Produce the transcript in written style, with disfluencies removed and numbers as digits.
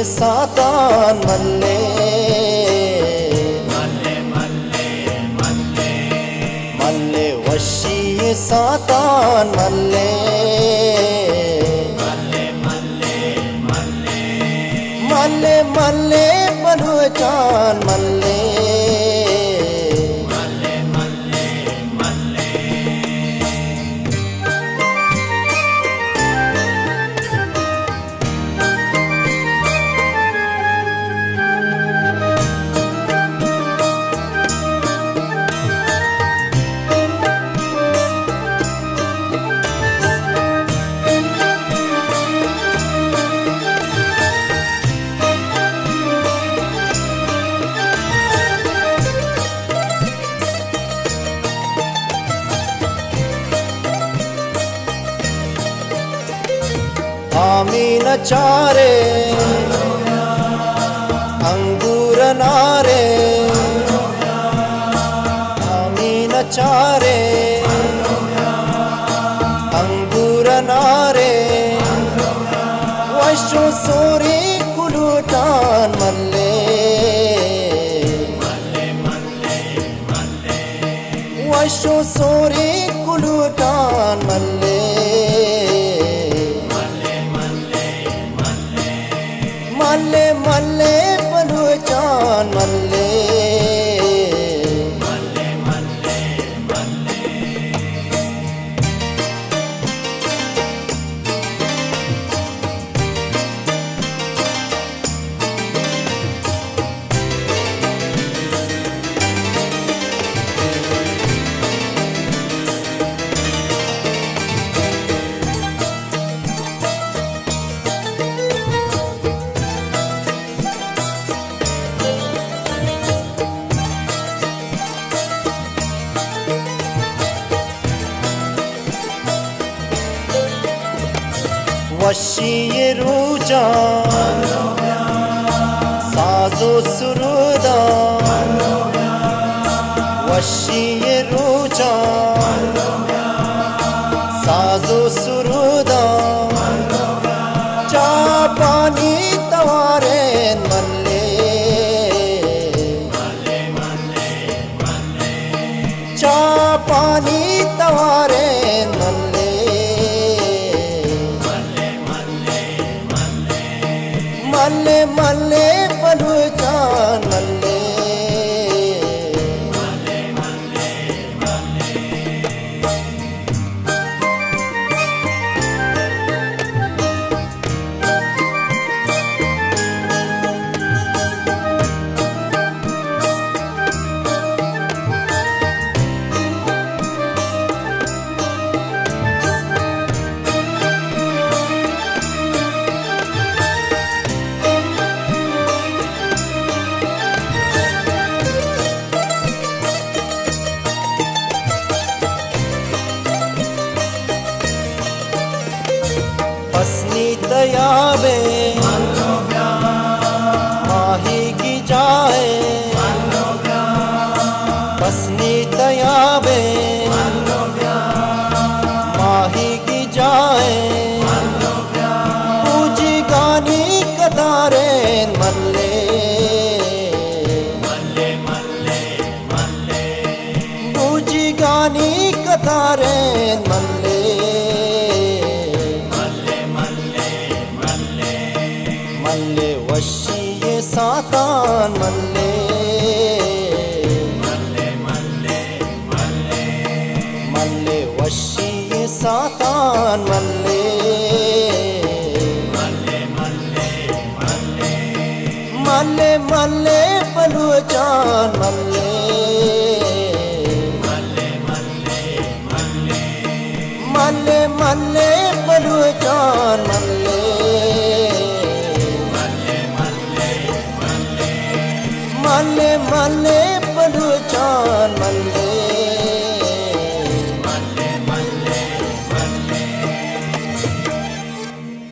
सातान मल्ले मल्ले वशी सातान मल्ले मल्ले मल्ले बलुचान मल्ले आमीन चारे अंगूर नारे आमीन चारे अंगूर नारे वशो सोरी कुलुटान मल्ले वशो सोरी कुलुटान मल्ले मल्ले मल्ले बलुचान मल्ले वशी ये रुजान साजो सुरुदा वशी ये रुजान साजो सुरुदा चा पानी तवारे मल्ले चा पानी तवारे मल्ले मल्ले मल्ले बलुचान मल्ले हसनी तयाबे माही की जाए हसनी तयाबे माही की जाए पूजी गानी कतारे मल्ले पूजी गानी कतारे मल्ले मल्ले वशी ये सातान मल्ले मल्ले वशी ये सातान मल्ले मल्ले मल्ले बलुचान मल्ले मल्ले मल्ले बलुचान मल्ले मल्ले मल्ले बलुचान मल्ले